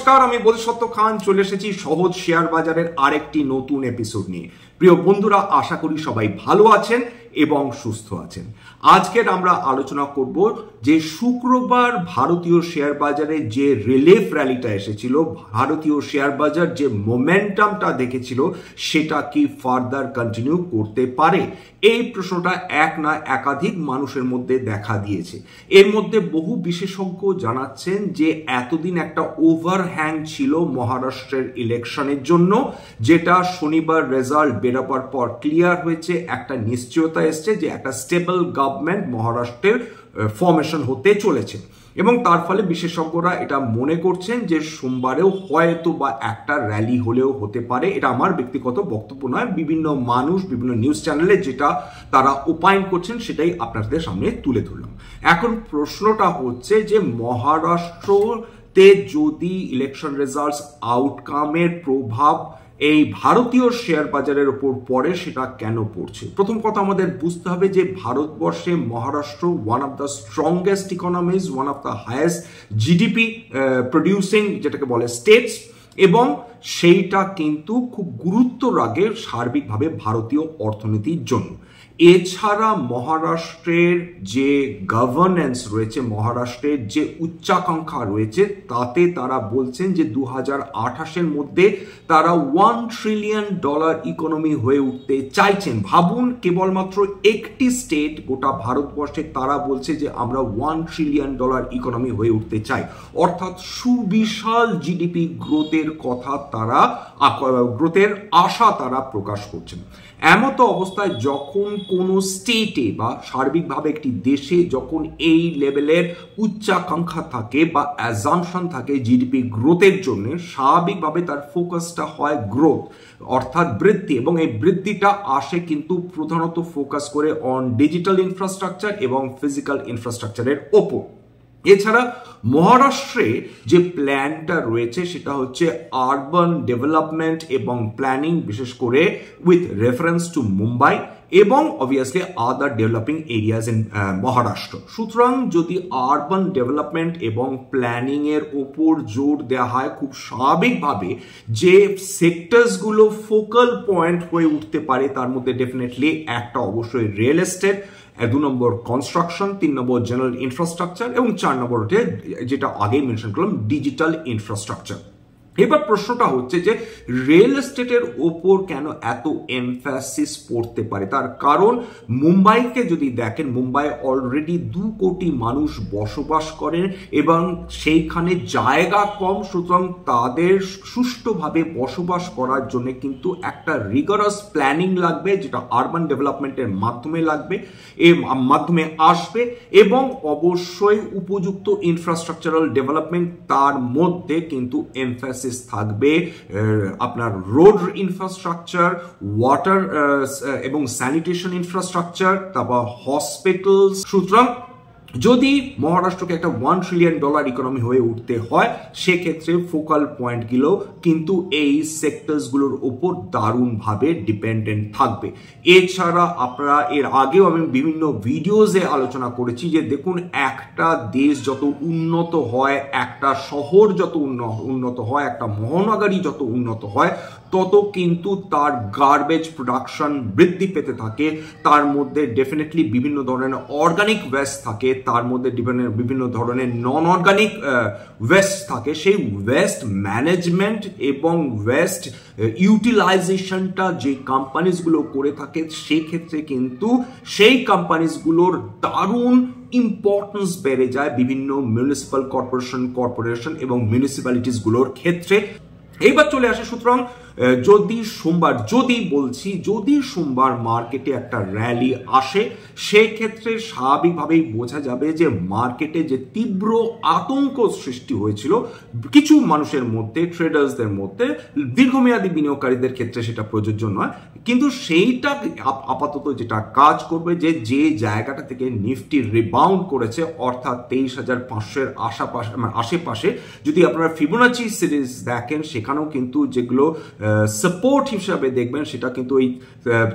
নমস্কার, আমি বোধিসত্ত্ব খান চলে এসেছি সহজ শেয়ার বাজারের আরেকটি নতুন এপিসোড নিয়ে। প্রিয় বন্ধুরা, আশা করি সবাই ভালো আছেন এবং সুস্থ আছেন। আজকের আমরা আলোচনা করব যে শুক্রবার ভারতীয় শেয়ার বাজারে যে রিলিফ র্যালিটা এসেছিল, ভারতীয় শেয়ার বাজার যে মোমেন্টামটা দেখেছিল সেটা কি ফার্দার কন্টিনিউ করতে পারে। এই প্রশ্নটা এক না একাধিক মানুষের মধ্যে দেখা দিয়েছে। এর মধ্যে বহু বিশেষজ্ঞ জানাচ্ছেন যে এতদিন একটা ওভারহ্যাং ছিল মহারাষ্ট্রের ইলেকশনের জন্য, যেটা শনিবার রেজাল্ট বেরোবার পর ক্লিয়ার হয়েছে। একটা নিশ্চয়তা এসছে যে একটা স্টেবল গভর্নমেন্ট মহারাষ্ট্রের ফর্মেশন হতে চলেছে এবং তার ফলে বিশেষজ্ঞরা এটা মনে করছেন যে সোমবারেও হয়তো বা একটা র্যালি হলেও হতে পারে। এটা আমার ব্যক্তিগত বক্তব্য নয়, বিভিন্ন মানুষ বিভিন্ন নিউজ চ্যানেলে যেটা তারা ওপাইন করছেন সেটাই আপনাদের সামনে তুলে ধরলাম। এখন প্রশ্নটা হচ্ছে যে মহারাষ্ট্রতে যদি ইলেকশন রেজাল্টস আউটকামের প্রভাব এই ভারতীয় শেয়ার বাজারের উপর পড়ে, সেটা কেন পড়ছে। প্রথম কথা আমাদের বুঝতে হবে যে ভারতবর্ষে Maharashtra one of the strongest economies, one of the highest GDP producing যেটাকে বলে স্টেটস, এবং সেইটা কিন্তু খুব গুরুত্ব রাখে সার্বিকভাবে ভারতীয় অর্থনীতির জন্য। এছাড়া মহারাষ্ট্রের যে গভর্নেন্স রয়েছে, মহারাষ্ট্রের যে উচ্চাকাঙ্ক্ষা রয়েছে, তাতে তারা বলছেন যে 2028-এর মধ্যে তারা $1 ট্রিলিয়ন ইকোনমি হয়ে উঠতে চাইছেন। ভাবুন, কেবলমাত্র একটি স্টেট গোটা ভারতবর্ষে তারা বলছে যে আমরা $1 ট্রিলিয়ন ইকোনমি হয়ে উঠতে চাই, অর্থাৎ সুবিশাল জিডিপি গ্রোথের কথা তারা গ্রোথের আশা তারা প্রকাশ করছেন। এমত অবস্থায় যখন কোনো স্টেটে বা সার্বিকভাবে একটি দেশে যখন এই লেভেলের উচ্চাকাঙ্ক্ষা থাকে বা অ্যাজাম্পশন থাকে জিডিপি গ্রোথের জন্য, স্বাভাবিকভাবে তার ফোকাসটা হয় গ্রোথ অর্থাৎ বৃদ্ধি, এবং এই বৃদ্ধিটা আসে কিন্তু প্রধানত ফোকাস করে অন ডিজিটাল ইনফ্রাস্ট্রাকচার এবং ফিজিক্যাল ইনফ্রাস্ট্রাকচারের ওপর। এছাড়া মহারাষ্ট্রে যে প্ল্যানটা রয়েছে সেটা হচ্ছে আরবান ডেভেলপমেন্ট এবং প্ল্যানিং, বিশেষ করে উইথ রেফারেন্স টু মুম্বাই এবং obviously other developing areas in Maharashtra. সুতরাং যদি আরবান ডেভেলপমেন্ট এবং প্ল্যানিং এর ওপর জোর দেওয়া হয়, খুব স্বাভাবিকভাবে যে সেক্টরসগুলো ফোকাল পয়েন্ট হয়ে উঠতে পারে তার মধ্যে ডেফিনেটলি একটা অবশ্যই রিয়েল এস্টেট, 2 নম্বর কনস্ট্রাকশন, 3 নম্বর জেনারেল ইনফ্রাস্ট্রাকচার এবং 4 নম্বর যেটা আগেই মেনশন করলাম ডিজিটাল ইনফ্রাস্ট্রাকচার। এবার প্রশ্নটা হচ্ছে যে রিয়েল এস্টেটের ওপর কেন এত এমফ্যাসিস পড়তে পারে। তার কারণ মুম্বাইকে যদি দেখেন, মুম্বাই অলরেডি 2 কোটি মানুষ বসবাস করেন এবং সেইখানে জায়গা কম, সুতরাং তাদের সুষ্ঠুভাবে বসবাস করার জন্য কিন্তু একটা রিগারাস প্ল্যানিং লাগবে, যেটা আরবান ডেভেলপমেন্টের মাধ্যমে লাগবে, এর মাধ্যমে আসবে, এবং অবশ্যই উপযুক্ত ইনফ্রাস্ট্রাকচারাল ডেভেলপমেন্ট, তার মধ্যে কিন্তু এমফ্যাসিস থাকবে আপনার রোড ইনফ্রাস্ট্রাকচার, ওয়াটার এবং স্যানিটেশন ইনফ্রাস্ট্রাকচার, তারপর হসপিটালস। সুতরাং যদি মহারাষ্ট্রকে একটা $1 ট্রিলিয়ন ইকোনমি হয়ে উঠতে হয়, সেক্ষেত্রে ফোকাল পয়েন্টগুলো কিন্তু এই সেক্টরসগুলোর ওপর দারুণভাবে ডিপেন্ডেন্ট থাকবে। এছাড়া আপনারা এর আগেও আমি বিভিন্ন ভিডিওজে আলোচনা করেছি যে দেখুন, একটা দেশ যত উন্নত হয়, একটা শহর যত উন্নত হয়, একটা মহানগরী যত উন্নত হয়, তত কিন্তু তার গার্বেজ প্রোডাকশন বৃদ্ধি পেতে থাকে। তার মধ্যে ডেফিনেটলি বিভিন্ন ধরনের অর্গানিক ওয়েস্ট থাকে, তার মধ্যে বিভিন্ন ধরনের নন অর্গানিক ওয়েস্ট থাকে। সেই ওয়েস্ট ম্যানেজমেন্ট এবং ওয়েস্ট ইউটিলাইজেশনটা যে কোম্পানিজগুলো করে থাকে, সেক্ষেত্রে কিন্তু সেই কোম্পানিজগুলোর দারুণ ইম্পর্টেন্স বেড়ে যায় বিভিন্ন মিউনিসিপ্যাল কর্পোরেশন এবং মিউনিসিপ্যালিটিসগুলোর ক্ষেত্রে। এইবার চলে আসে, সুতরাং যদি সোমবার মার্কেটে একটা র্যালি আসে, সেক্ষেত্রে স্বাভাবিকভাবেই বোঝা যাবে যে মার্কেটে যে তীব্র আতঙ্ক সৃষ্টি হয়েছিল কিছু মানুষের মধ্যে, ট্রেডার্সদের মধ্যে, দীর্ঘমেয়াদী বিনিয়োগকারীদের ক্ষেত্রে সেটা প্রযোজ্য নয়, কিন্তু সেইটা আপাতত যেটা কাজ করবে যে জায়গাটা থেকে নিফটি রিবাউন্ড করেছে, অর্থাৎ 23,500-এর আশেপাশে, যদি আপনারা ফিবোনাচি সিরিজ দেখেন, সেখানেও কিন্তু যেগুলো সাপোর্ট হিসাবে দেখবেন সেটা কিন্তু ওই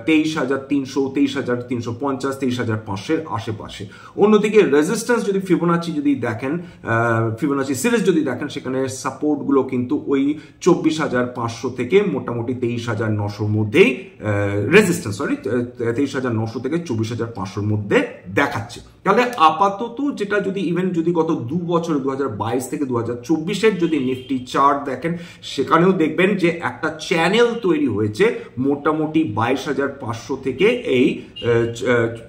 23,300, 23,350, 23,500 আশেপাশে। অন্যদিকে রেজিস্ট্যান্স যদি ফিবোনাচি যদি দেখেন, ফিবোনাচি সিরিজ যদি দেখেন, সেখানে সাপোর্টগুলো কিন্তু ওই 24,500 থেকে মোটামুটি 23,900 মধ্যেই রেজিস্ট্যান্স, 23,900 থেকে 24,500 মধ্যে দেখাচ্ছে। তাহলে আপাতত যেটা যদি ইভেন যদি গত 2 বছর 2022 থেকে 2024 যদি নিফটি চার্ট দেখেন, সেখানেও দেখবেন যে একটা চ্যানেল তৈরি হয়েছে মোটামুটি 22,500 থেকে এই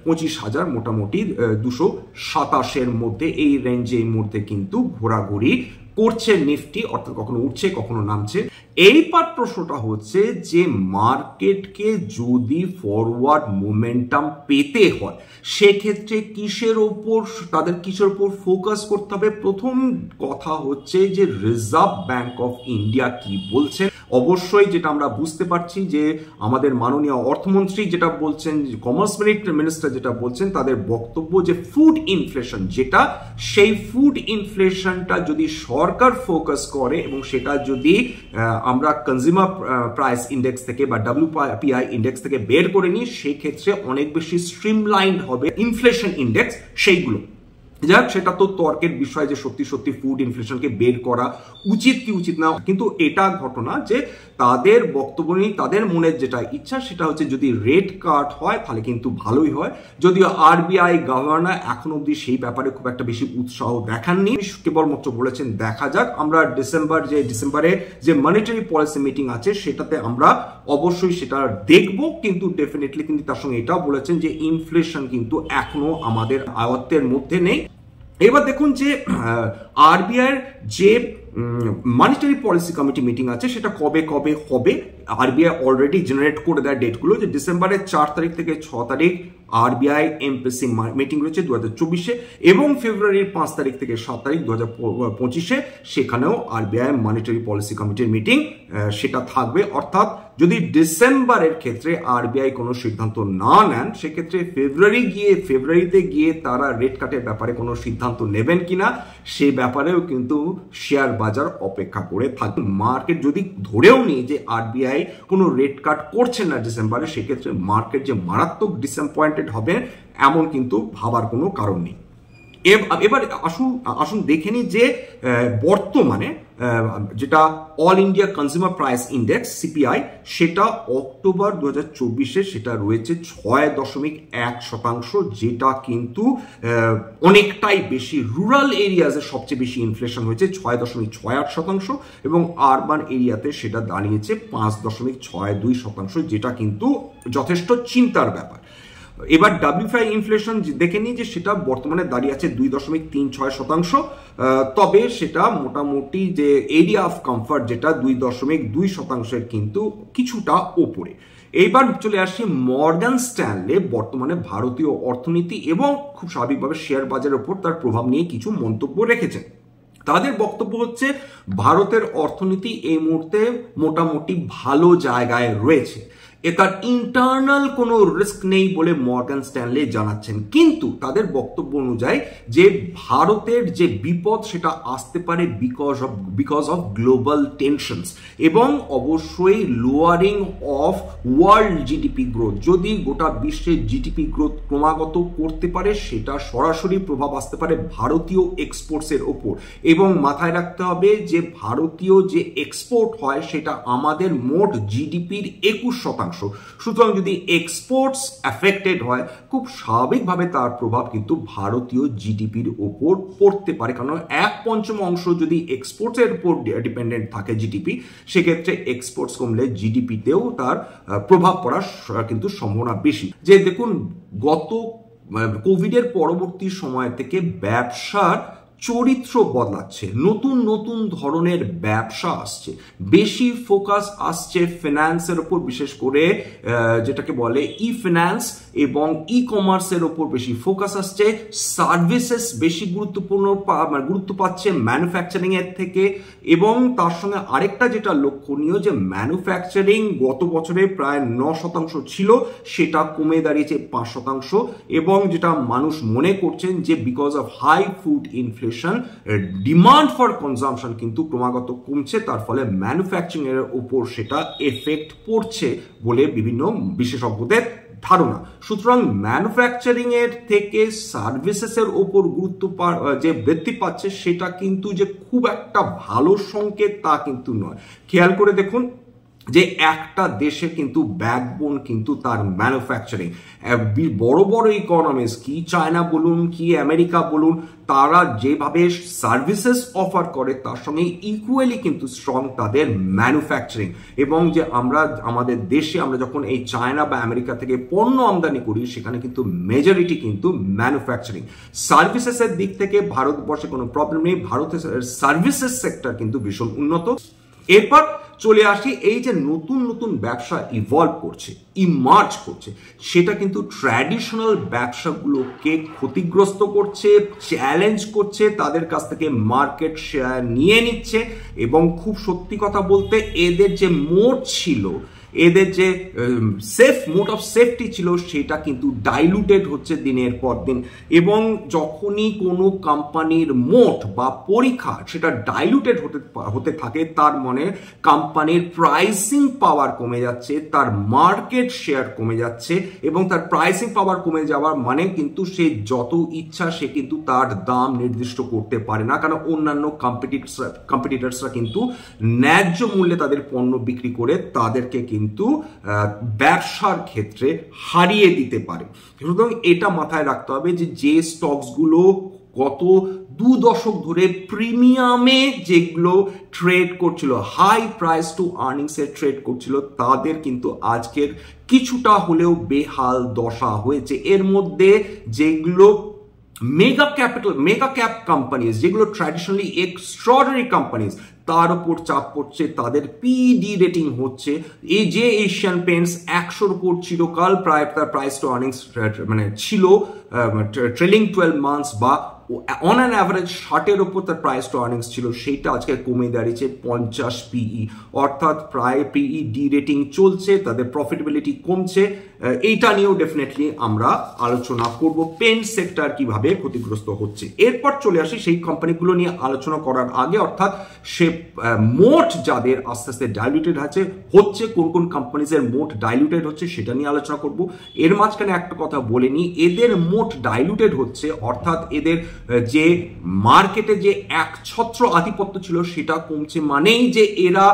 25,000 মোটামুটি 227 মধ্যে, এই রেঞ্জের মধ্যে কিন্তু ঘোরাঘুরি করছে নিফটি, অর্থাৎ কখনো উঠছে কখনো নামছে। এইবার প্রশ্নটা হচ্ছে যে মার্কেটকে যদি ফরওয়ার্ড মোমেন্টাম পেতে হয় সেক্ষেত্রে কিসের ওপর ফোকাস করতে হবে? প্রথম কথা হচ্ছে যে রিজার্ভ ব্যাংক অফ ইন্ডিয়া কি বলছে। অবশ্যই যেটা আমরা বুঝতে পারছি যে আমাদের মাননীয় অর্থমন্ত্রী যেটা বলছেন, কমার্স মিনিস্টার যেটা বলছেন, তাদের বক্তব্য যে ফুড ইনফ্লেশন যেটা, সেই ফুড ইনফ্লেশনটা যদি সরকার ফোকাস করে এবং সেটা যদি আমরা কনজিউমার প্রাইস ইন্ডেক্স থেকে বা WPI ইন্ডেক্স থেকে বের করে নিই, সেক্ষেত্রে অনেক বেশি স্ট্রিমলাইন্ড হবে ইনফ্লেশন ইন্ডেক্স সেইগুলো। যাক, সেটা তো তর্কের বিষয় যে সত্যি সত্যি ফুড ইনফ্লেশনকে বের করা উচিত কি উচিত না, কিন্তু এটা ঘটনা যে তাদের বক্তব্য নেই, তাদের মনের যেটা ইচ্ছা সেটা হচ্ছে যদি রেট কাট হয় তাহলে কিন্তু ভালোই হয়। যদিও RBI গভর্নর এখন অব্দি সেই ব্যাপারে খুব একটা বেশি উৎসাহ দেখাননি, কেবলমাত্র বলেছেন দেখা যাক। আমরা ডিসেম্বরে যে মনিটারি পলিসি মিটিং আছে সেটাতে আমরা অবশ্যই সেটা দেখব, কিন্তু ডেফিনেটলি কিন্তু তার সঙ্গে এটাও বলেছেন যে ইনফ্লেশন কিন্তু এখনো আমাদের আয়ত্তের মধ্যে নেই। এবার দেখুন যে RBI এর যে মনিটারি পলিসি কমিটি মিটিং আছে সেটা কবে হবে। RBI অলরেডি জেনারেট করে দেয় ডেটগুলো, যে ডিসেম্বরের 4 তারিখ থেকে 6 তারিখ RBI MPC মিটিং রয়েছে 2024-এ, এবং ফেব্রুয়ারির 5 তারিখ থেকে 7 তারিখ 2025-এ সেখানেও RBI মনিটারি পলিসি কমিটির মিটিং সেটা থাকবে। অর্থাৎ যদি ডিসেম্বরের ক্ষেত্রে RBI কোনো সিদ্ধান্ত না নেন, সেক্ষেত্রে ফেব্রুয়ারিতে গিয়ে তারা রেট কাটের ব্যাপারে কোনো সিদ্ধান্ত নেবেন কিনা সে ব্যাপারেও কিন্তু শেয়ার বাজার অপেক্ষা করে থাকবে। মার্কেট যদি ধরেও নিই যে RBI কোনো রেট কাট করছে না ডিসেম্বরে, সেক্ষেত্রে মার্কেট যে মারাত্মক ডিসঅ্যাপয়েন্টেড হবে এমন কিন্তু ভাবার কোনো কারণ নেই। এবার আসুন দেখে নিই যে বর্তমানে যেটা all India consumer price index CPI, সেটা অক্টোবর 2024-এ সেটা রয়েছে 6.1%, যেটা কিন্তু অনেকটাই বেশি। রুরাল এরিয়াজে সবচেয়ে বেশি ইনফ্লেশন হয়েছে 6.68%, এবং আরবান এরিয়াতে সেটা দাঁড়িয়েছে 5.62%, যেটা কিন্তু যথেষ্ট চিন্তার ব্যাপার। এবার WPI ইনফ্লেশন দেখে নিই যে সেটা বর্তমানে দাঁড়িয়ে আছে 2.36%, তবে সেটা মোটামুটি যে এরিয়া অফ কমফর্ট যেটা 2.2%-এর কিন্তু কিছুটা ওপরে। এইবার চলে আসি মর্গান স্ট্যানলে বর্তমানে ভারতীয় অর্থনীতি এবং খুব স্বাভাবিকভাবে শেয়ার বাজারের উপর তার প্রভাব নিয়ে কিছু মন্তব্য রেখেছেন। তাদের বক্তব্য হচ্ছে ভারতের অর্থনীতি এই মুহূর্তে মোটামুটি ভালো জায়গায় রয়েছে, তার ইন্টারনাল কোনো রিস্ক নেই বলে মর্গান স্ট্যানলে জানাচ্ছেন। কিন্তু তাদের বক্তব্য অনুযায়ী যে ভারতের যে বিপদ সেটা আসতে পারে বিকজ অফ গ্লোবাল টেনশনস এবং অবশ্যই lowering of world GDP growth. যদি গোটা বিশ্বের জিডিপি গ্রোথ ক্রমাগত করতে পারে, সেটা সরাসরি প্রভাব আসতে পারে ভারতীয় এক্সপোর্টসের ওপর। এবং মাথায় রাখতে হবে যে ভারতীয় যে এক্সপোর্ট হয় সেটা আমাদের মোট জিডিপির 21%। সুতরাং যদি এক্সপোর্টস এফেক্টেড হয়, খুব স্বাভাবিকভাবে তার প্রভাব কিন্তু ভারতীয় জিডিপির উপর পড়তে পারে, কারণ 1/5 অংশ যদি এক্সপোর্টসের উপর ডিপেন্ডেন্ট থাকে জিডিপি, সেক্ষেত্রে এক্সপোর্টস কমলে জিডিপিতেও তার প্রভাব পড়ার কিন্তু সম্ভাবনা বেশি। যে দেখুন, গত কোভিডের পরবর্তী সময় থেকে ব্যবসার চরিত্র বদলাচ্ছে, নতুন নতুন ধরনের ব্যবসা আসছে, বেশি ফোকাস আসছে ফিন্যান্সের উপর, বিশেষ করে যেটাকে বলে ই-ফিন্যান্স এবং ই-কমার্সের উপর বেশি ফোকাস আসছে। সার্ভিসেস বেশি গুরুত্ব পাচ্ছে ম্যানুফ্যাকচারিং এর থেকে। এবং তার সঙ্গে আরেকটা যেটা লক্ষণীয় যে ম্যানুফ্যাকচারিং গত বছরে প্রায় 9% ছিল, সেটা কমে দাঁড়িয়েছে 5%। এবং যেটা মানুষ মনে করছেন যে because of high food inflation inflation, demand for consumption কিন্তু ক্রমাগত কমছে, তার ফলে ম্যানুফ্যাকচারিং এর উপর সেটা এফেক্ট পড়ছে বলে বিভিন্ন বিশেষজ্ঞদের ধারণা। সুতরাং ম্যানুফ্যাকচারিং এর থেকে সার্ভিসেস এর উপর গুরুত্ব যে বৃদ্ধি পাচ্ছে সেটা কিন্তু যে খুব একটা ভালো সংকেত তা কিন্তু নয়। খেয়াল করে দেখুন যে একটা দেশে কিন্তু ব্যাকবোন কিন্তু তার ম্যানুফ্যাকচারিং। বড় বড় ইকোনমিজ কি চায়না বলুন কি আমেরিকা বলুন, তারা যেভাবে সার্ভিসেস অফার করে তার সঙ্গে ইকুয়ালি কিন্তু স্ট্রং তাদের ম্যানুফ্যাকচারিং। এবং যে আমরা আমাদের দেশে আমরা যখন এই চায়না বা আমেরিকা থেকে পণ্য আমদানি করি সেখানে কিন্তু মেজরিটি কিন্তু ম্যানুফ্যাকচারিং। সার্ভিসেসের দিক থেকে ভারতবর্ষে কোনো প্রবলেম নেই, ভারতের সার্ভিসেস সেক্টর কিন্তু ভীষণ উন্নত। এরপর চলে আসি এই যে নতুন নতুন ব্যবসা ইভলভ করছে, ইমার্জ করছে, সেটা কিন্তু ট্র্যাডিশনাল ব্যবসাগুলোকে ক্ষতিগ্রস্ত করছে, চ্যালেঞ্জ করছে, তাদের কাছ থেকে মার্কেট শেয়ার নিয়ে নিচ্ছে। এবং খুব সত্যি কথা বলতে এদের যে মোট ছিল, এদের যে মোড অফ সেফটি ছিল সেটা কিন্তু ডাইলুটেড হচ্ছে দিনের পর দিন। এবং যখনই কোনো কোম্পানির মোট বা পরীক্ষা সেটা ডাইলুটেড হতে থাকে তার মানে কোম্পানির প্রাইসিং পাওয়ার কমে যাচ্ছে, তার মার্কেট শেয়ার কমে যাচ্ছে। এবং তার প্রাইসিং পাওয়ার কমে যাওয়ার মানে কিন্তু সে যত ইচ্ছা সে কিন্তু তার দাম নির্দিষ্ট করতে পারে না, কারণ অন্যান্য কম্পিটিটরসরা কিন্তু ন্যায্য মূল্যে তাদের পণ্য বিক্রি করে তাদেরকে কিন্তু ব্যবসার ক্ষেত্রে হারিয়ে দিতে পারে। সুতরাং এটা মাথায় রাখতে হবে যে স্টকসগুলো গত 2 দশক ধরে প্রিমিয়ামে যেগুলো ট্রেড করছিল, হাই প্রাইস টু আর্নিংস এর ট্রেড করছিল, তাদের কিন্তু আজকের কিছুটা হলেও বেহাল দশা হয়েছে। এর মধ্যে যেগুলো মেগা ক্যাপ কোম্পানিজ, যেগুলো ট্র্যাডিশনালি এক্সট্রাঅর্ডিনারি কোম্পানিজ, তার উপর চাপ পড়ছে, তাদের পিডি রেটিং হচ্ছে। এই যে এশিয়ান পেন্টস 100-র উপর চিরকাল প্রায় তার প্রাইস টু আর্নিংস মানে ছিল ট্রেলিং 12 মান্থস বা অন অ্যান অ্যাভারেজ 60-এর উপর তার প্রাইস টু আর্নিংস ছিল, সেইটা আজকে কমে দাঁড়িয়েছে 50 পিই, অর্থাৎ প্রায় পিই ডি রেটিং চলছে, তাদের প্রফিটেবিলিটি কমছে। এইটা নিয়েও ডেফিনেটলি আমরা আলোচনা করব পেন্ট সেক্টর কিভাবে ক্ষতিগ্রস্ত হচ্ছে। এরপর চলে আসি সেই কোম্পানিগুলো নিয়ে আলোচনা করার আগে, অর্থাৎ সে মোট যাদের আস্তে আস্তে ডাইলুটেড হচ্ছে, কোন কোন কোম্পানিজের মোট ডাইলুটেড হচ্ছে সেটা নিয়ে আলোচনা করব। এর মাঝখানে একটা কথা বলে নিই, এদের মোট ডাইলুটেড হচ্ছে অর্থাৎ এদের যে মার্কেটে যে একছত্র আধিপত্য ছিল সেটা কমছে, মানেই যে এরা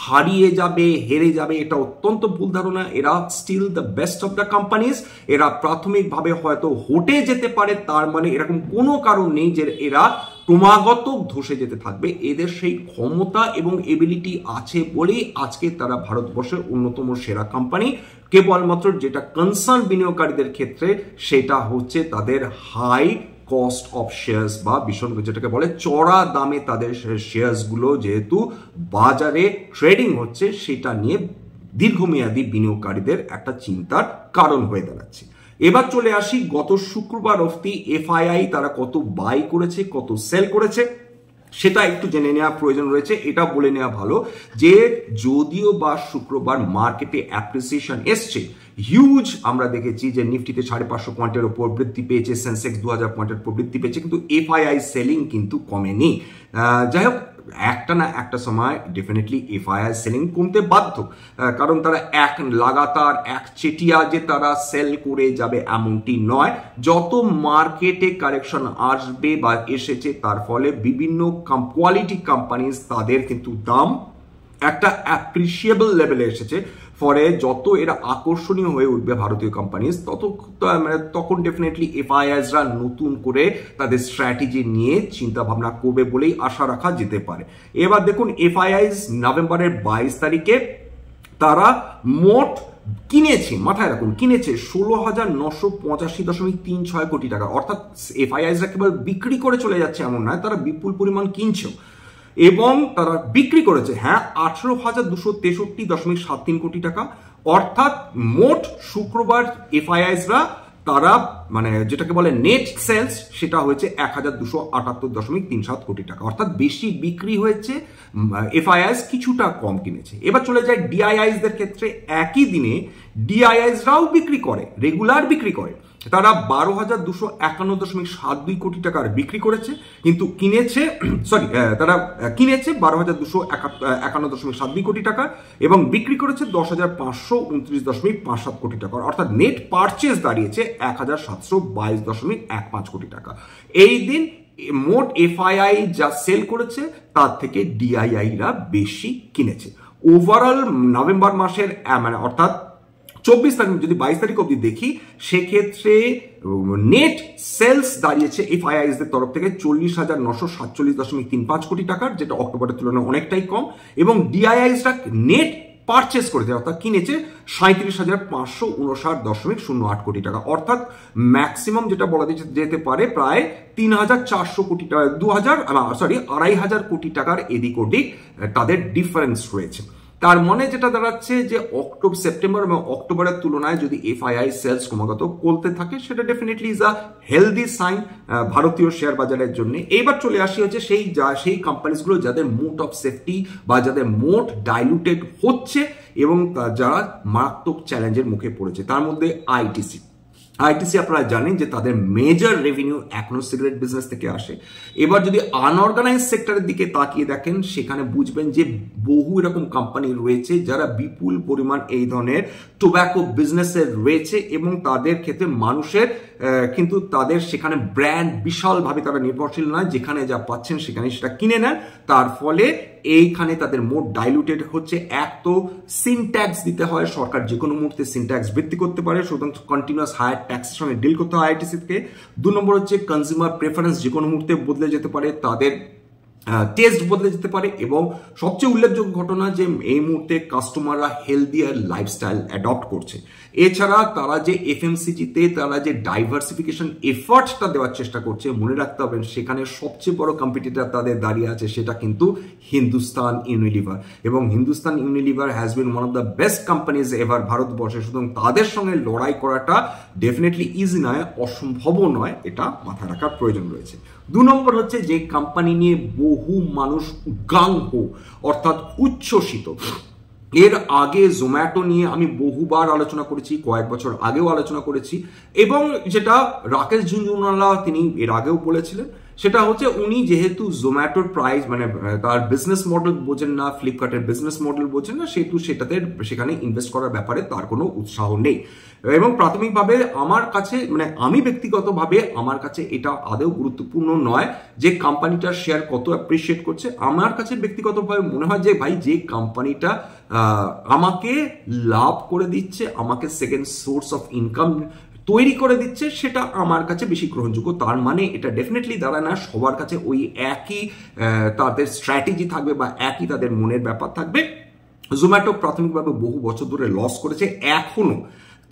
হারিয়ে যাবে, হেরে যাবে, এটা অত্যন্ত ভুল ধারণা। এরা still the best of the companies. এরা প্রাথমিকভাবে হয়তো হটে যেতে পারে, তার মানে এরকম কোনো কারণ নেই যে এরা ক্রমাগত ধসে যেতে থাকবে। এদের সেই ক্ষমতা এবং এবিলিটি আছে বলেই আজকে তারা ভারতবর্ষের অন্যতম সেরা কোম্পানি। কেবলমাত্র যেটা কনসার্ন বিনিয়োগকারীদের ক্ষেত্রে সেটা হচ্ছে তাদের হাই কস্ট অফ শেয়ার্স বা যেটাকে বলে চড়া দামে তাদের শেয়ার্স গুলো যেহেতু বাজারে ট্রেডিং হচ্ছে, সেটা নিয়ে দীর্ঘমেয়াদী বিনিয়োগকারীদের একটা চিন্তার কারণ হয়ে দাঁড়াচ্ছে। এবার চলে আসি গত শুক্রবার অবধি এফআইআই তারা কত বাই করেছে, কত সেল করেছে সেটা একটু জেনে নেওয়া প্রয়োজন রয়েছে। এটা বলে নেওয়া ভালো যে যদিও বা শুক্রবার মার্কেটে অ্যাপ্রিসিয়েশন এসছে, হিউজ আমরা দেখেছি যে নিফটিতে 550 পয়েন্টের উপর বৃদ্ধি পেয়েছে, সেন্সেক্স 2000 পয়েন্টের উপর বৃদ্ধি পেয়েছে, কিন্তু এফআইআই সেলিং কিন্তু কমেনি। যাই হোক, একটা না একটা সময় ডেফিনেটলি এফআইআই সেলিং কমতে বাধ্য, কারণ তারা লাগাতার একচেটিয়া যে তারা সেল করে যাবে এমনটি নয়। যত মার্কেটে কারেকশন আসবে বা এসেছে তার ফলে বিভিন্ন কোয়ালিটি কোম্পানিজ তাদের কিন্তু দাম একটা অ্যাপ্রিসিয়েবল লেভেলে এসেছে। ফলে যত এরা আকর্ষণীয় হয়ে উঠবে ভারতীয় কোম্পানিজ, তখন ডেফিনেটলি এফআইআইসরা নতুন করে তাদের স্ট্র্যাটেজি নিয়ে চিন্তা ভাবনা করবে বলেই আশা রাখা যেতে পারে। এবার দেখুন, এফআইআইস নভেম্বরের 22 তারিখে তারা মোট কিনেছে, মাথায় রাখুন, কিনেছে 16,985.36 কোটি টাকা। অর্থাৎ এফআইআইসরা কেবল বিক্রি করে চলে যাচ্ছে এমন নয়, তারা বিপুল পরিমাণ কিনছেও এবং তারা বিক্রি করেছে 18,263.73 কোটি টাকা। অর্থাৎ মোট শুক্রবার এফআইআইসরা তারা মানে যেটাকে বলে নেট সেলস সেটা হয়েছে 1,278.37 কোটি টাকা। অর্থাৎ বেশি বিক্রি হয়েছে, এফআইআইস কিছুটা কম কিনেছে। এবার চলে যায় ডিআইআইসদের ক্ষেত্রে। একই দিনে ডিআইআইসরাও বিক্রি করে, রেগুলার বিক্রি করে, তারা 12,251.72 কোটি টাকার বিক্রি করেছে, কিন্তু তারা কিনেছে 12,251.72 কোটি টাকা এবং বিক্রি করেছে 10,529.57 কোটি টাকা, অর্থাৎ নেট পারচেজ দাঁড়িয়েছে 1,722.15 কোটি টাকা। এই দিন মোট এফআইআই যা সেল করেছে তার থেকে ডিআইআইরা বেশি কিনেছে। ওভারঅল নভেম্বর মাসের অর্থাৎ 24 তারিখ, যদি 22 তারিখ অবধি দেখি, সেক্ষেত্রে নেট সেলস দাঁড়িয়েছে এফআইআইস এর তরফ থেকে 40,947.35 কোটি টাকার, যেটা অক্টোবরের তুলনায় অনেকটাই কম, এবং ডিআইআইসরা নেট পারচেস করেছে অর্থাৎ কিনেছে 37,559.08 কোটি টাকা, অর্থাৎ ম্যাক্সিমাম যেটা বলা যেতে পারে প্রায় 3,400 কোটি টাকা, 2,500 কোটি টাকার এদিক ওদিক তাদের ডিফারেন্স রয়েছে। তার মানে যেটা দাঁড়াচ্ছে যে সেপ্টেম্বর এবং অক্টোবরের তুলনায় যদি এফআইআই সেলস ক্রমাগত কমতে থাকে, সেটা definitely is a healthy sign ভারতীয় শেয়ার বাজারের জন্য। এইবার চলে আসি হচ্ছে সেই কোম্পানিজগুলো যাদের মোট অফ সেফটি বা যাদের মোট ডাইলুটেড হচ্ছে এবং যারা মারাত্মক চ্যালেঞ্জের মুখে পড়েছে। তার মধ্যে আইটিসি আপনারা জানেন যে তাদের মেজর রেভিনিউ এখনো সিগারেট বিজনেস থেকে আসে। এবার যদি আনঅর্গানাইজ সেক্টরের দিকে তাকিয়ে দেখেন, সেখানে বুঝবেন যে বহু এরকম কোম্পানি রয়েছে যারা বিপুল পরিমাণ এই ধরনের টোব্যাকো বিজনেসের রয়েছে এবং তাদের ক্ষেত্রে মানুষের কিন্তু তাদের সেখানে ব্র্যান্ড বিশালভাবে তারা নির্ভরশীল নয়, যেখানে যা পাচ্ছেন সেখানে সেটা কিনে নেন। তার ফলে এইখানে তাদের মোট ডাইলুটেড হচ্ছে। এক তো সিন ট্যাক্স দিতে হয়, সরকার যে কোনো মুহূর্তে সিন ট্যাক্স বৃদ্ধি করতে পারে, সুতরাং কন্টিনিউয়াস হায়ার ট্যাক্সের সঙ্গে ডিল করতে হয় আইটিসিকে। 2 নম্বর হচ্ছে কনজিউমার প্রেফারেন্স যে কোনো মুহূর্তে বদলে যেতে পারে, তাদের টেস্ট বদলে যেতে পারে, এবং সবচেয়ে উল্লেখযোগ্য ঘটনা যে এই মুহূর্তে কাস্টমাররা হেলদিয়ার লাইফস্টাইল অ্যাডপ্ট করছে। এছাড়া তারা যে এফএমসিজিতে তারা যে ডাইভার্সিফিকেশন এফার্টটা দেওয়ার চেষ্টা করছে, মনে রাখতে হবে সেখানে সবচেয়ে বড় কম্পিটিটর তাদের দাঁড়িয়ে আছে, সেটা কিন্তু হিন্দুস্তান ইউনিলিভার, এবং Hindustan Unilever has been one of the best companies ever ভারতবর্ষে। সুতরাং তাদের সঙ্গে লড়াই করাটা ডেফিনেটলি ইজি নয়, অসম্ভবও নয়, এটা মাথায় রাখার প্রয়োজন রয়েছে। 2 নম্বর হচ্ছে যে কোম্পানি নিয়ে বহু মানুষ গাংহো অর্থাৎ উচ্ছ্বসিত। এর আগে জোম্যাটো নিয়ে আমি বহুবার আলোচনা করেছি, কয়েক বছর আগেও আলোচনা করেছি, এবং যেটা রাকেশ ঝুনঝুনওয়ালা তিনি এর আগেও বলেছিলেন, সেটা হচ্ছে উনি যেহেতু জোম্যাটোর প্রাইস তার বিজনেস মডেল বোঝেন না, ফ্লিপকার্টের বিজনেস মডেল বোঝেন না, সেহেতু সেখানে ইনভেস্ট করার ব্যাপারে তার কোনো উৎসাহ নেই। এবং প্রাথমিকভাবে আমার কাছে আমি ব্যক্তিগতভাবে আমার কাছে এটা আদৌ গুরুত্বপূর্ণ নয় যে কোম্পানিটার শেয়ার কত অ্যাপ্রিসিয়েট করছে। আমার কাছে ব্যক্তিগতভাবে মনে হয় যে ভাই, যে কোম্পানিটা আমাকে লাভ করে দিচ্ছে, আমাকে সেকেন্ড সোর্স অফ ইনকাম তৈরি করে দিচ্ছে, সেটা আমার কাছে বেশি গ্রহণযোগ্য। তার মানে এটা ডেফিনেটলি দাঁড়ায় না সবার কাছে ওই একই তাদের স্ট্র্যাটেজি থাকবে বা একই তাদের মনের ব্যাপার থাকবে। জোম্যাটো প্রাথমিকভাবে বহু বছর ধরে লস করেছে এখনো,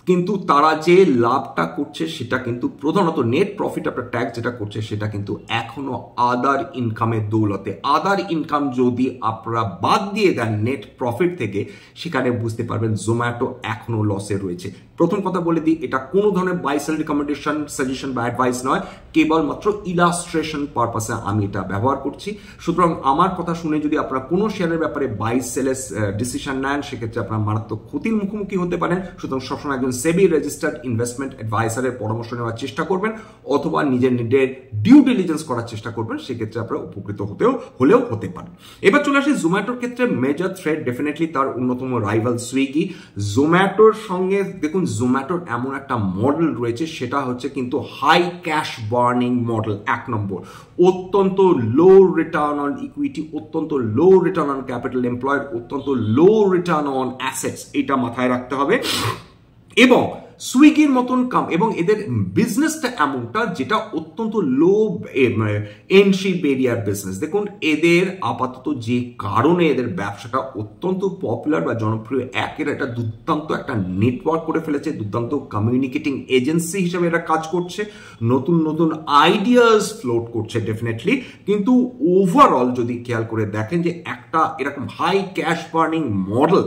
কিন্তু তারা যে লাভটা করছে সেটা কিন্তু প্রধানত নেট প্রফিট আফটার ট্যাক্স যেটা করছে সেটা কিন্তু এখনো আদার ইনকামের দৌলতে। আদার ইনকাম যদি আপনারা বাদ দিয়ে দেন নেট প্রফিট থেকে, সেখানে বুঝতে পারবেন জোম্যাটো এখনো লসে রয়েছে। প্রথম কথা বলে দিই, এটা কোনো ধরনের বাই সেল রিকমেন্ডেশন, সাজেশন বা অ্যাডভাইস নয়, কেবলমাত্র ইলাস্ট্রেশন পারপাসে আমি এটা ব্যবহার করছি। সুতরাং আমার কথা শুনে যদি আপনারা কোনো শেয়ারের ব্যাপারে বাই সেলের ডিসিশন নেন, সেক্ষেত্রে আপনারা মারাত্মক ক্ষতির মুখোমুখি হতে পারেন। সুতরাং সবসময় একজন সেবি রেজিস্টার্ড ইনভেস্টমেন্ট অ্যাডভাইসারের পরামর্শ নেওয়ার চেষ্টা করবেন, অথবা নিজের ডিউ ডিলিজেন্স করার চেষ্টা করবেন, সেক্ষেত্রে আপনারা উপকৃত হলেও হতে পারেন। এবার চলে আসি জোম্যাটোর ক্ষেত্রে। মেজর থ্রেট ডেফিনেটলি তার অন্যতম রাইভাল সুইগি। জোম্যাটোর সঙ্গে দেখুন, জোম্যাটোর এমন একটা মডেল রয়েছে, সেটা হচ্ছে কিন্তু হাই ক্যাশ বার্নিং মডেল। 1 নম্বর, অত্যন্ত লো রিটার্ন অন ইকুইটি, অত্যন্ত লো রিটার্ন অন ক্যাপিটাল এমপ্লয়েড, অত্যন্ত লো রিটার্ন অন অ্যাসেটস, এটা মাথায় রাখতে হবে। এবং সুইগির মতন এবং এদের বিজনেসটা এমনটা যেটা অত্যন্ত লো এন্ট্রি ব্যারিয়ার বিজনেস। দেখুন, এদের আপাতত যে কারণে এদের ব্যবসাটা অত্যন্ত পপুলার বা জনপ্রিয়, একের একটা দুর্দান্ত একটা নেটওয়ার্ক করে ফেলেছে, দুর্দান্ত কমিউনিকেটিং এজেন্সি হিসেবে এরা কাজ করছে, নতুন নতুন আইডিয়াস ফ্লোট করছে ডেফিনেটলি। কিন্তু ওভারঅল যদি খেয়াল করে দেখেন যে একটা এরকম হাই ক্যাশ বার্নিং মডেল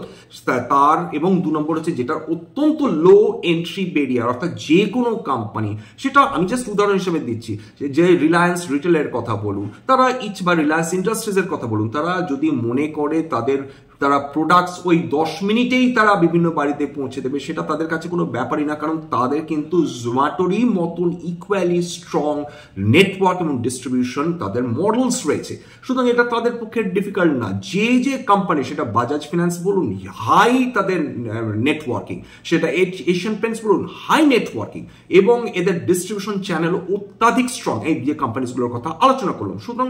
তার, এবং 2 নম্বর হচ্ছে যেটার অত্যন্ত লো এন্ট্রি ব্যারিয়ার, অর্থাৎ যে কোনো কোম্পানি, সেটা আমি জাস্ট উদাহরণ হিসেবে দিচ্ছি, যে রিলায়েন্স রিটেলের কথা বলুন, তারা বা রিলায়েন্স ইন্ডাস্ট্রিজের কথা বলুন, তারা যদি মনে করে তাদের তারা প্রোডাক্টস ওই 10 মিনিটেই তারা বিভিন্ন বাড়িতে পৌঁছে দেবে, সেটা তাদের কাছে কোনো ব্যাপারই না, কারণ তাদের কিন্তু জোম্যাটোরই মতন ইকুয়ালি স্ট্রং নেটওয়ার্ক এবং ডিস্ট্রিবিউশন তাদের মডেলস রয়েছে। সুতরাং এটা তাদের পক্ষে ডিফিকাল্ট না। যে কোম্পানি, সেটা বাজাজ ফিনান্স বলুন, হাই তাদের নেটওয়ার্কিং, সেটা এশিয়ান পেন্টস বলুন, হাই নেটওয়ার্কিং, এবং এদের ডিস্ট্রিবিউশন চ্যানেল অত্যাধিক স্ট্রং, এই যে কোম্পানিগুলোর কথা আলোচনা করলাম। সুতরাং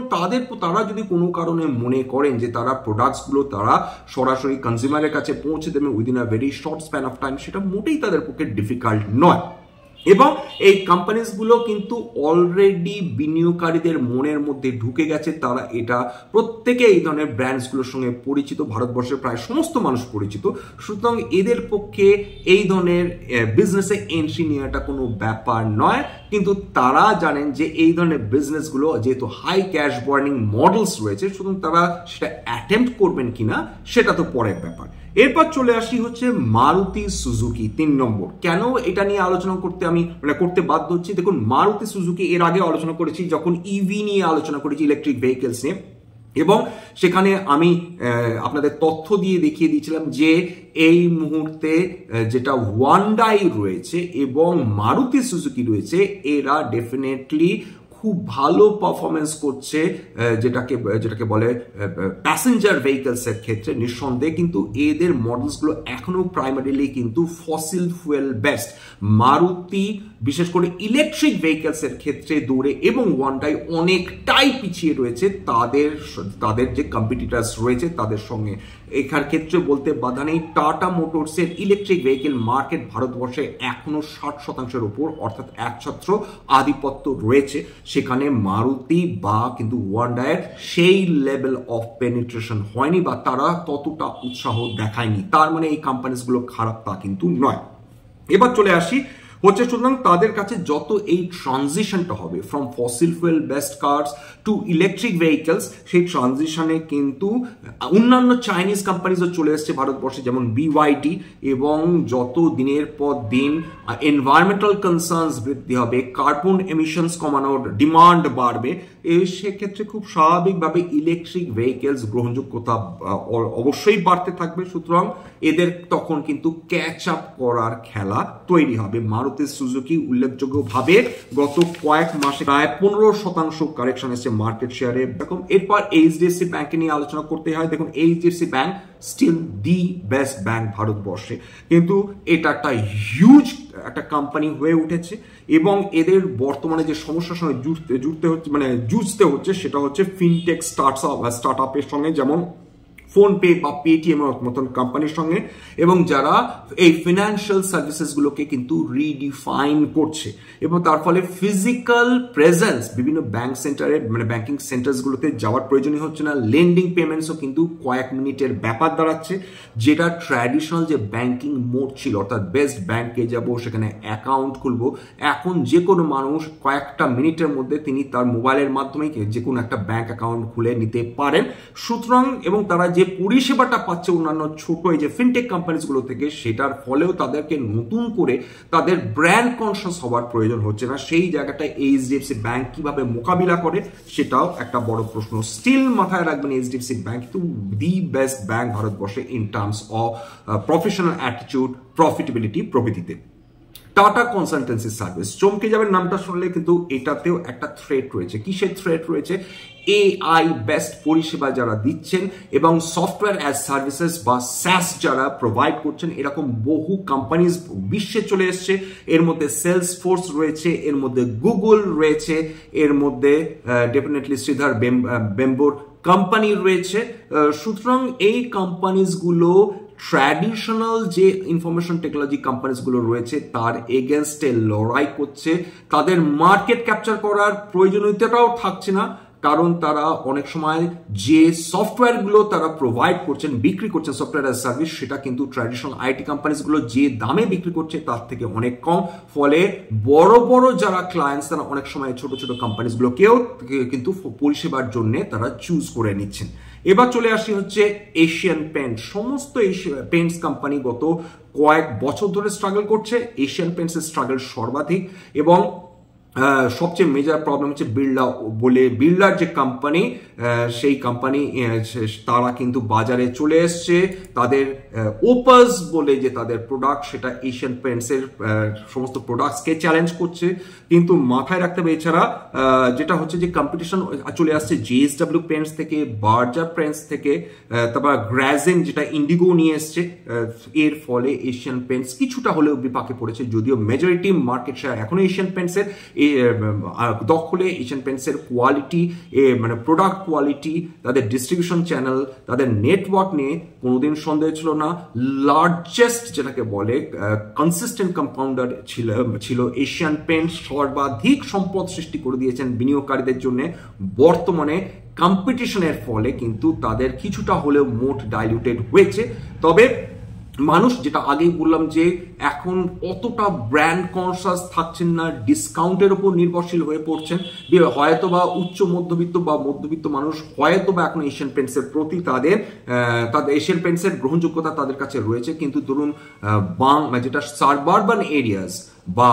তারা যদি কোনো কারণে মনে করেন যে তারা প্রোডাক্টসগুলো তারা সরাসরি কনজিউমারের কাছে পৌঁছে দেবে within a very short span of time, সেটা মোটেই তাদের পক্ষে ডিফিকাল্ট নয়। এবং এই কোম্পানিজগুলো কিন্তু অলরেডি বিনিয়োগকারীদের মনের মধ্যে ঢুকে গেছে। তারা এটা প্রত্যেকে এই ধরনের ব্র্যান্ডসগুলোর সঙ্গে পরিচিত, ভারতবর্ষের প্রায় সমস্ত মানুষ পরিচিত। সুতরাং এদের পক্ষে এই ধরনের বিজনেসে এন্ট্রি নেওয়াটা কোনো ব্যাপার নয়। কিন্তু তারা জানেন যে এই ধরনের বিজনেসগুলো যেহেতু হাই ক্যাশ বার্নিং মডেলস রয়েছে, সুতরাং তারা সেটা অ্যাটেম্প্ট করবেন কিনা সেটা তো পরের ব্যাপার। এরপর চলে আসি হচ্ছে মারুতি সুজুকি, 3 নম্বর। কেন এটা নিয়ে আলোচনা করতে বাধ্য হচ্ছি? দেখুন, মারুতি সুজুকি এর আগে আলোচনা করেছি যখন ইভি নিয়ে আলোচনা করেছি, ইলেকট্রিক ভেহিকেলস নিয়ে, এবং সেখানে আমি আপনাদের তথ্য দিয়ে দেখিয়ে দিয়েছিলাম যে এই মুহূর্তে যেটা হোন্ডাই রয়েছে এবং মারুতি সুজুকি রয়েছে, এরা ডেফিনেটলি খুব ভালো পারফরমেন্স করছে যেটাকে বলে প্যাসেঞ্জার ভেহিকলস এর ক্ষেত্রে নিঃসন্দেহে। কিন্তু এদের মডেলসগুলো এখনো প্রাইমারিলি কিন্তু ফসিল ফুয়েল বেস্ট। মারুতি বিশেষ করে ইলেকট্রিক ভেহিকলস এর ক্ষেত্রে দৌড়ে এবং হোন্ডাই অনেকটাই পিছিয়ে রয়েছে তাদের যে কম্পিটিটার্স রয়েছে তাদের সঙ্গে। এখার ক্ষেত্রে বলতে বাধা নেই, টাটা মোটরসের ইলেকট্রিক ভেহিকেল মার্কেট ভারতবর্ষে এখনো 60% উপর, অর্থাৎ একছত্র আধিপত্য রয়েছে। সেখানে মারুতি বা কিন্তু হোন্ডাইয়ের সেই লেভেল অফ পেনিট্রেশন হয়নি, বা তারা ততটা উৎসাহ দেখায়নি। তার মানে এই কোম্পানিজগুলো খারাপ তা কিন্তু নয়। এবার চলে আসি হচ্ছে, সুতরাং তাদের কাছে যত এই ট্রানজিশনটা হবে from fossil fuel based cars to electric vehicles, সেই ট্রানজিশনে কিন্তু অন্যান্য চাইনিজ কোম্পানিজও চলে এসছে ভারতবর্ষে, যেমন বিওয়াইডি, এবং যত দিনের পর দিন এনভায়রনমেন্টাল কনসার্নস বৃদ্ধি হবে, কার্বন এমিশনস কমানোর ডিমান্ড বাড়বে, সেক্ষেত্রে খুব স্বাভাবিকভাবে ইলেকট্রিক ভেহিকলস গ্রহণযোগ্যতা অবশ্যই বাড়তে থাকবে। সুতরাং এদের তখন কিন্তু ক্যাচ আপ করার খেলা তৈরি হবে। মারুতি সুজুকি উল্লেখযোগ্যভাবে গত কয়েক মাসে প্রায় 15% কারেকশন এসেছে মার্কেট শেয়ারে। এরপর এইচডিএফসি ব্যাংকে নিয়ে আলোচনা করতে হয়। দেখুন, HDFC bank still the best bank ভারতবর্ষে, কিন্তু এটা একটা হিউজ একটা কোম্পানি হয়ে উঠেছে এবং এদের বর্তমানে যে সমস্যার সঙ্গে জুঝতে হচ্ছে সেটা হচ্ছে ফিনটেক স্টার্ট আপের সঙ্গে, যেমন ফোনপে বা পেটিএম এর মতন কোম্পানির সঙ্গে, এবং যারা এই ফিনান্সিয়াল সার্ভিসেস গুলোকে কিন্তু রিডিফাইন করছে, এবং তার ফলে ফিজিক্যাল প্রেজেন্স বিভিন্ন ব্যাংক সেন্টারে ব্যাংকিং সেন্টার্স গুলোতে যাওয়ার প্রয়োজনই হচ্ছে না। লেন্ডিং পেমেন্টসও কিন্তু কয়েক মিনিটের ব্যাপার দাঁড়াচ্ছে, যেটা ট্র্যাডিশনাল যে ব্যাংকিং মোড ছিল, অর্থাৎ বেস্ট ব্যাংকে যাব, সেখানে অ্যাকাউন্ট খুলবো, এখন যে কোনো মানুষ কয়েকটা মিনিটের মধ্যে তিনি তার মোবাইলের মাধ্যমে যে কোনো একটা ব্যাংক অ্যাকাউন্ট খুলে নিতে পারেন। সুতরাং এবং তারা যে পরিষেবাটা পাচ্ছে অন্যান্য ছোট এই যে ফিনটেক কোম্পানিজগুলো থেকে, সেটার ফলেও তাদেরকে নতুন করে তাদের ব্র্যান্ড কনসিয়াস হওয়ার প্রয়োজন হচ্ছে না। সেই জায়গাটায় এইচডিএফসি ব্যাংক কিভাবে মোকাবিলা করে সেটাও একটা বড় প্রশ্ন। স্টিল মাথায় রাখবেন, এইচডিএফসি ব্যাংক কিন্তু দি বেস্ট ব্যাংক ভারতবর্ষে in terms of professional attitude, profitability প্রভৃতিতে। টাটা কনসালটেন্সি সার্ভিস, চমকে যাবেন নামটা শুনলে, কিন্তু এটাতেও একটা থ্রেট রয়েছে। কিসের থ্রেট রয়েছে? এআই বেস্ট পরিষেবা যারা দিচ্ছেন এবং সফটওয়্যার অ্যাজ সার্ভিসেস বা স্যাস যারা প্রোভাইড করছেন, এরকম বহু কোম্পানিজ বিশ্বে চলে এসছে। এর মধ্যে সেলস ফোর্স রয়েছে, এর মধ্যে গুগল রয়েছে, এর মধ্যে ডেফিনেটলি শ্রীধর বেম্বোর কোম্পানি রয়েছে। সুতরাং এই কোম্পানিজগুলো ট্র্যাডিশনাল যে ইনফরমেশন টেকনোলজি কোম্পানিজগুলো রয়েছে তার এগেনস্টে লড়াই করছে। তাদের মার্কেট ক্যাপচার করার প্রয়োজনীয়তাটাও থাকছে না, কারণ তারা অনেক সময় যে সফটওয়্যারগুলো তারা প্রোভাইড করছেন, বিক্রি করছেন সফটওয়্যার অ্যাজ সার্ভিস, সেটা কিন্তু ট্র্যাডিশনাল আইটি কোম্পানিজগুলো যে দামে বিক্রি করছে তার থেকে অনেক কম। ফলে বড় বড় যারা ক্লায়েন্টস, তারা অনেক সময় ছোট ছোট কোম্পানিজগুলোকেও কিন্তু পরিষেবার জন্য তারা চুজ করে নিচ্ছেন। এবার চলে আসি হচ্ছে এশিয়ান পেন্টস। সমস্ত পেন্টস কোম্পানি গত কয়েক বছর ধরে স্ট্রাগল করছে, এশিয়ান পেন্টসের স্ট্রাগল সর্বাধিক, এবং সবচেয়ে মেজর প্রবলেম হচ্ছে বিড়লা বলে, বিড়লার যে কোম্পানি, সেই কোম্পানি তারা কিন্তু বাজারে চলে এসছে। তাদের ওপাস বলে যে তাদের প্রোডাক্ট, সেটা এশিয়ান পেন্টসের সমস্ত প্রোডাক্টসকে চ্যালেঞ্জ করছে। কিন্তু মাথায় রাখতে হবে এছাড়া যেটা হচ্ছে যে কম্পিটিশন চলে আসছে জেএসডব্লিউ পেন্টস থেকে, বার্জার পেন্টস থেকে, তারপর গ্রাজেন যেটা ইন্ডিগো নিয়ে এসছে। এর ফলে এশিয়ান পেন্টস কিছুটা হলেও বিপাকে পড়েছে, যদিও মেজরিটি মার্কেট শেয়ার এখনো এশিয়ান পেন্টসের দখলে। এশিয়ান পেন্টসের কোয়ালিটি, মানে প্রোডাক্ট কোয়ালিটি, তাদের ডিস্ট্রিবিউশন চ্যানেল, তাদের নেটওয়ার্ক নিয়ে কোনোদিন সন্দেহ ছিল না। লার্জেস্ট যেটাকে বলে কনসিস্টেন্ট কম্পাউন্ডার ছিল এশিয়ান পেন্টস, সর্বাধিক সম্পদ সৃষ্টি করে দিয়েছেন বিনিয়োগকারীদের জন্য। বর্তমানে কম্পিটিশনের ফলে কিন্তু তাদের কিছুটা হলেও মোট ডাইলিউটেড হয়েছে। তবে মানুষ, যেটা আগেই বললাম, যে এখন অতটা ব্র্যান্ড কনসাস থাকছেন না, ডিসকাউন্টের উপর নির্ভরশীল হয়ে পড়ছেন। হয়তো বা উচ্চ মধ্যবিত্ত বা মধ্যবিত্ত মানুষ হয়তো বা এখন এশিয়ান পেন্টসের প্রতি তাদের এশিয়ান পেন্টসের গ্রহণযোগ্যতা তাদের কাছে রয়েছে। কিন্তু ধরুন যেটা সাবআরবান এরিয়াস বা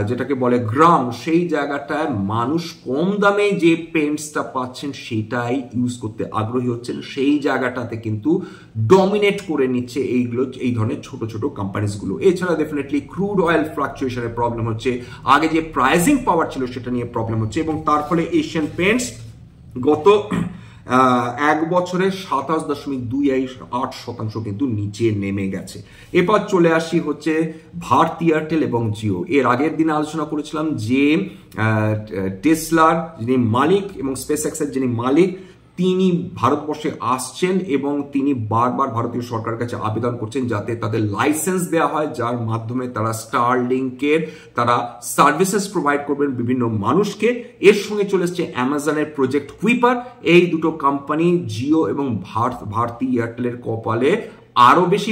যেটাকে বলে গ্রাম, সেই জায়গাটায় মানুষ কম দামে যে পেন্টসটা পাচ্ছেন সেটাই ইউজ করতে আগ্রহী হচ্ছেন। সেই জায়গাটাতে কিন্তু ডমিনেট করে নিচ্ছে এই ধরনের ছোট ছোট কোম্পানিজগুলো। এছাড়া ডেফিনেটলি ক্রুড অয়েল ফ্লাকচুয়েশনের প্রবলেম হচ্ছে, আগে যে প্রাইসিং পাওয়ার ছিল সেটা নিয়ে প্রবলেম হচ্ছে, এবং তার ফলে এশিয়ান পেন্টস গত এক বছরে 27.28% কিন্তু নিচে নেমে গেছে। এরপর চলে আসি হচ্ছে ভারতী এয়ারটেল এবং জিও। এর আগের দিনে আলোচনা করেছিলাম যে টেসলার যিনি মালিক এবং স্পেস এক্সের যিনি মালিক, তিনি ভারতবর্ষে আসছেন এবং তিনি বারবার ভারতীয় সরকারের কাছে আবেদন করছেন যাতে তাদের লাইসেন্স দেওয়া হয়, যার মাধ্যমে তারা স্টারলিংকের তারা সার্ভিসেস প্রোভাইড করবেন বিভিন্ন মানুষকে। এর সঙ্গে চলে এসছে অ্যামাজনের প্রজেক্ট কুইপার। এই দুটো কোম্পানি জিও এবং ভারতী এয়ারটেলের কপালে আরো বেশি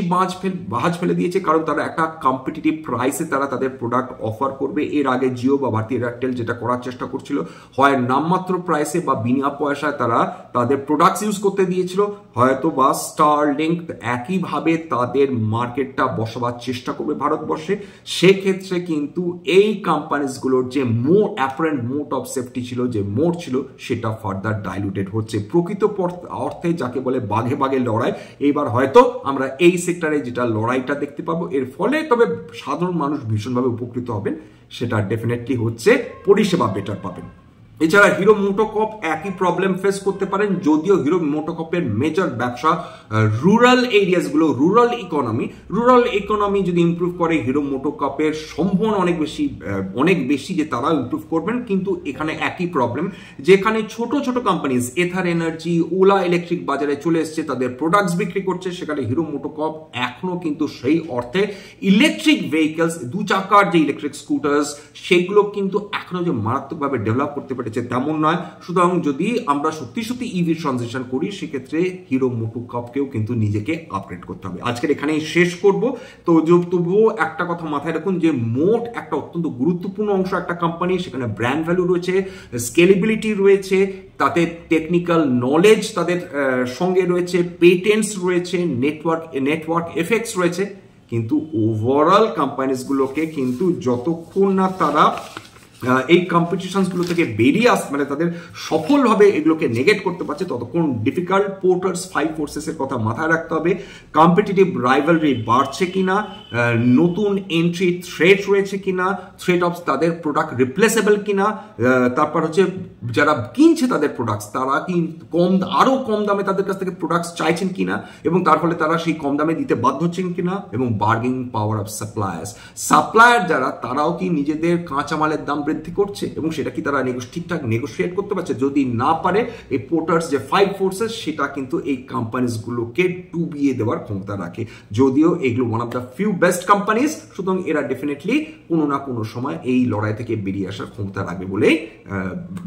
বাজ ফেলে দিয়েছে, কারণ তারা একটা কম্পিটিটিভ প্রাইসে তারা তাদের প্রোডাক্ট অফার করবে। এর আগে জিও বা ভারতী এয়ারটেল যেটা করার চেষ্টা করছিল, হয় নামমাত্র প্রাইসে বা বিনা পয়সায় তারা তাদের প্রোডাক্টস ইউজ করতে দিয়েছিল, হয়তো বা স্টারলিংক একইভাবে তাদের মার্কেটটা বসাবার চেষ্টা করবে ভারতবর্ষে। সেক্ষেত্রে কিন্তু এই কোম্পানিজগুলোর যে অ্যাপারেন্ট মোড অফ সেফটি ছিল, যে মোড ছিল, সেটা ফার্দার ডাইলুটেড হচ্ছে। প্রকৃত অর্থে যাকে বলে বাঘে বাঘে লড়াই, এইবার হয়তো আমরা এই সেক্টরে যেটা লড়াইটা দেখতে পাবো। এর ফলে তবে সাধারণ মানুষ ভীষণভাবে উপকৃত হবেন, সেটা ডেফিনেটলি হচ্ছে পরিষেবা বেটার পাবেন। এছাড়া হিরো মোটোকর্প একই প্রবলেম ফেস করতে পারেন, যদিও হিরো মোটোকর্পের মেজর ব্যবসা রুরাল এরিয়াসগুলো, রুরাল ইকোনমি যদি ইমপ্রুভ করে হিরো মোটোকর্পের সম্ভাবনা অনেক বেশি যে তারা ইমপ্রুভ করবেন। কিন্তু এখানে একই প্রবলেম, যেখানে ছোট ছোট কোম্পানিজ এথার এনার্জি, ওলা ইলেকট্রিক বাজারে চলে এসছে, তাদের প্রোডাক্টস বিক্রি করছে, সেখানে হিরো মোটোকর্প এখনো কিন্তু সেই অর্থে ইলেকট্রিক ভেহিকলস, দু চাকার যে ইলেকট্রিক স্কুটার্স, সেগুলো কিন্তু এখনো যে মারাত্মকভাবে ডেভেলপ করতে পারে তেমন নয়। সুতরাং যদি আমরা সত্যি সত্যি ইভি ট্রানজিশন করি, সেক্ষেত্রে হিরো মোটোকর্পকেও কিন্তু নিজেকে আপগ্রেড করতে হবে। আজকের এখানেই শেষ করব। তো তবুও একটা কথা মাথায় রাখুন যে মোট একটা অত্যন্ত গুরুত্বপূর্ণ অংশ একটা কোম্পানি, সেখানে ব্র্যান্ড ভ্যালু রয়েছে, স্কেলেবিলিটি রয়েছে, তাতে টেকনিক্যাল নলেজ তাদের সঙ্গে রয়েছে, পেটেন্টস রয়েছে, নেটওয়ার্ক এফেক্টস রয়েছে। কিন্তু ওভারঅল কোম্পানিজগুলোকে কিন্তু যতক্ষণ না তারা এই কম্পিটিশনসগুলো থেকে বেরিয়ে মানে তাদের সফলভাবে এগুলোকে নেগেট করতে পারছে, ততক্ষণ ডিফিকাল্ট পোর্টার্স 5 ফোর্সেসের কথা মাথায় রাখতে হবে। কম্পিটিটিভ রাইভালরি বাড়ছে কিনা, নতুন এন্ট্রি থ্রেট রয়েছে কিনা, থ্রেট অফ তাদের প্রোডাক্ট রিপ্লেসেবল কিনা, তারপর হচ্ছে যারা কিনছে তাদের প্রোডাক্টস তারা কি আরো কম দামে তাদের কাছ থেকে প্রোডাক্টস চাইছেন কিনা, এবং তার ফলে তারা সেই কম দামে দিতে বাধ্য হচ্ছেন কিনা, এবং বার্গেনিং পাওয়ার অফ সাপ্লায়ার যারা, তারাও কি নিজেদের কাঁচামালের দাম বৃদ্ধি করছে এবং সেটা কি তারা ঠিকঠাক নেগোশিয়েট করতে পারছে। যদি না পারে, এই পোর্টার্স যে 5 ফোর্সেস, সেটা কিন্তু এই কোম্পানিজগুলোকে ডুবিয়ে দেওয়ার ক্ষমতা রাখে। যদিও এগুলো one of the few best companies, সুতরাং এরা ডেফিনেটলি কোনো না কোনো সময় এই লড়াই থেকে বেরিয়ে আসার ক্ষমতা রাখবে বলেই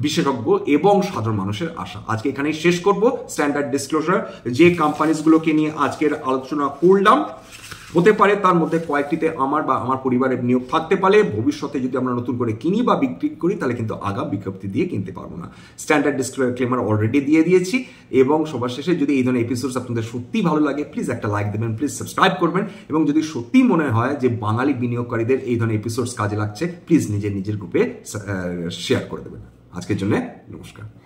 বিশেষজ্ঞ এবং সাধারণ মানুষের আশা। আজকে এখানেই শেষ করব। স্ট্যান্ডার্ড ডিসক্লোজার, যে কোম্পানিজগুলোকে নিয়ে আজকের আলোচনা করলাম হতে পারে তার মধ্যে কয়েকটিতে আমার বা আমার পরিবারের নিয়োগ থাকতে পারে। ভবিষ্যতে যদি আমরা নতুন করে কিনি বা বিক্রি করি তাহলে কিন্তু আগাম বিজ্ঞপ্তি দিয়ে কিনতে পারবো না। স্ট্যান্ডার্ড ডিসক্লেমার অলরেডি দিয়ে দিয়েছি। এবং সবার শেষে যদি এই ধরনের এপিসোডস আপনাদের সত্যি ভালো লাগে প্লিজ একটা লাইক দেবেন, প্লিজ সাবস্ক্রাইব করবেন, এবং যদি সত্যি মনে হয় যে বাঙালি বিনিয়োগকারীদের এই ধরনের এপিসোডস কাজে লাগছে প্লিজ নিজের গ্রুপে শেয়ার করে দেবেন। আজকের জন্য নমস্কার।